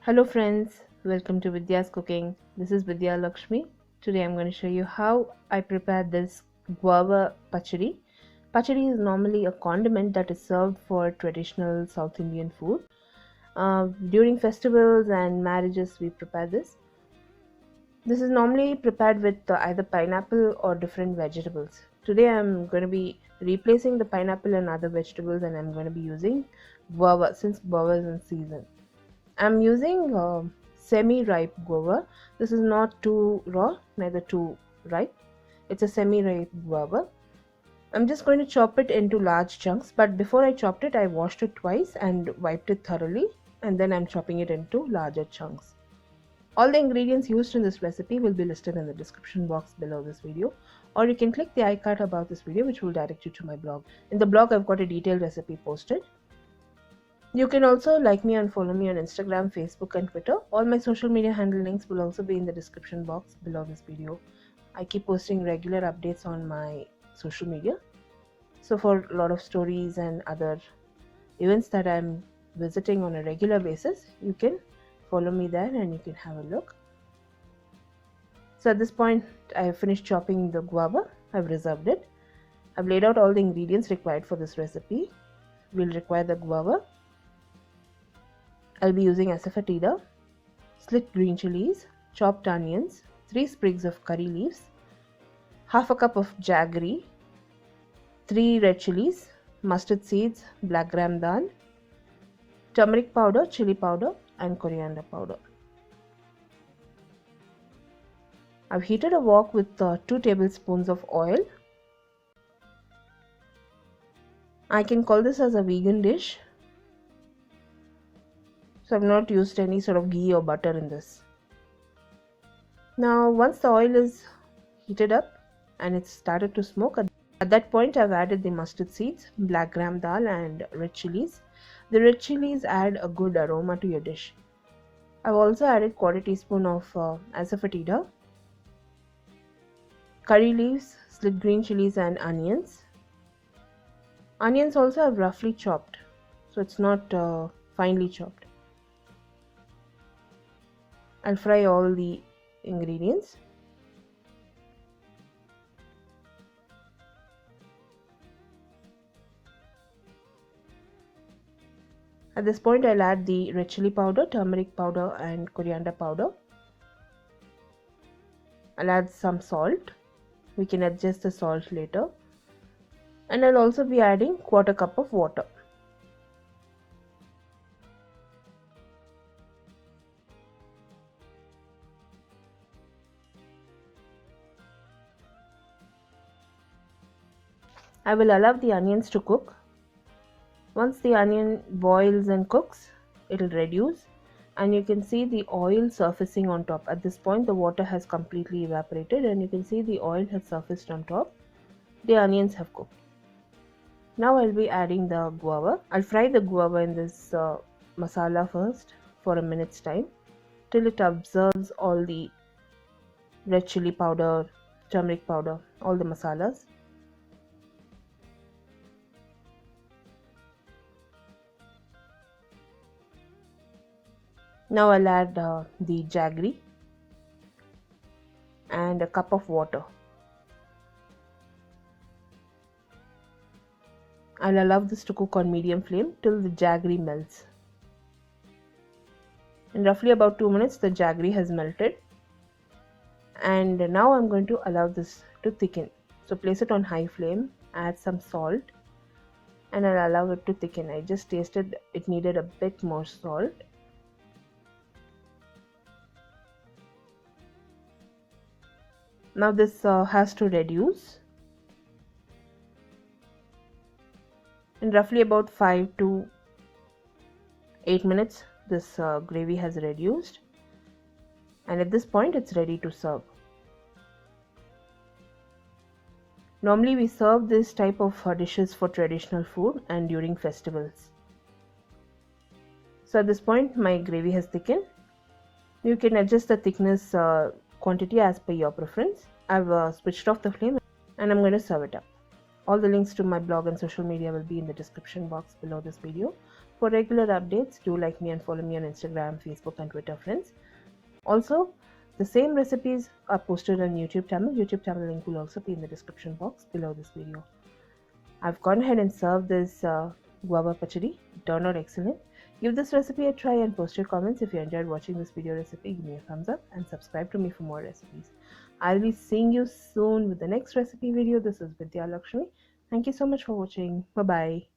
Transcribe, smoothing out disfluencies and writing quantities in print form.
Hello friends, welcome to Vidyascooking. This is Vidya Lakshmi. Today I'm going to show you how I prepare this Guava Pachadi. Pachadi is normally a condiment that is served for traditional South Indian food. During festivals and marriages we prepare this. This is normally prepared with either pineapple or different vegetables. Today I'm going to be replacing the pineapple and other vegetables, and I'm going to be using guava since guava is in season. I'm using semi-ripe guava. This is not too raw, neither too ripe. It's a semi-ripe guava. I'm just going to chop it into large chunks, but before I chopped it, I washed it twice and wiped it thoroughly, and then I'm chopping it into larger chunks. All the ingredients used in this recipe will be listed in the description box below this video, or you can click the icon above this video, which will direct you to my blog. In the blog, I've got a detailed recipe posted. You can also like me and follow me on Instagram, Facebook and Twitter. All my social media handle links will also be in the description box below this video. I keep posting regular updates on my social media. So for a lot of stories and other events that I'm visiting on a regular basis, you can follow me there and you can have a look. So at this point, I have finished chopping the guava. I've reserved it. I've laid out all the ingredients required for this recipe. We'll require the guava. I'll be using asafoetida, slit green chilies, chopped onions, 3 sprigs of curry leaves, half a cup of jaggery, 3 red chilies, mustard seeds, black gram dal, turmeric powder, chili powder and coriander powder. I've heated a wok with 2 tablespoons of oil. I can call this as a vegan dish. So I've not used any sort of ghee or butter in this. Now once the oil is heated up and it's started to smoke, at that point I've added the mustard seeds, black gram dal and red chilies. The red chilies add a good aroma to your dish. I've also added 1/4 teaspoon of asafoetida, curry leaves, slit green chilies and onions. Onions also I've roughly chopped, so it's not finely chopped. I'll fry all the ingredients. At this point, I'll add the red chili powder, turmeric powder and coriander powder. I'll add some salt. We can adjust the salt later. And I'll also be adding 1/4 cup of water. I will allow the onions to cook. Once the onion boils and cooks, it will reduce and you can see the oil surfacing on top. At this point, the water has completely evaporated and you can see the oil has surfaced on top. The onions have cooked. Now I'll be adding the guava. I'll fry the guava in this masala first for a minute's time till it absorbs all the red chili powder, turmeric powder, all the masalas. Now I'll add the jaggery and a cup of water. I'll allow this to cook on medium flame till the jaggery melts. In roughly about 2 minutes, the jaggery has melted. And now I'm going to allow this to thicken. So place it on high flame, add some salt, and I'll allow it to thicken. I just tasted it needed a bit more salt. Now this has to reduce. In roughly about 5 to 8 minutes, this gravy has reduced, and at this point it's ready to serve. Normally we serve this type of dishes for traditional food and during festivals. So at this point my gravy has thickened. You can adjust the thickness quantity as per your preference. I've switched off the flame and I'm going to serve it up. All the links to my blog and social media will be in the description box below this video. For regular updates, do like me and follow me on Instagram, Facebook, and Twitter, friends. Also, the same recipes are posted on YouTube channel. YouTube channel link will also be in the description box below this video. I've gone ahead and served this guava pachadi. It turned out excellent. Give this recipe a try and post your comments. If you enjoyed watching this video recipe, give me a thumbs up and subscribe to me for more recipes. I'll be seeing you soon with the next recipe video. This is Vidya Lakshmi. Thank you so much for watching. Bye bye.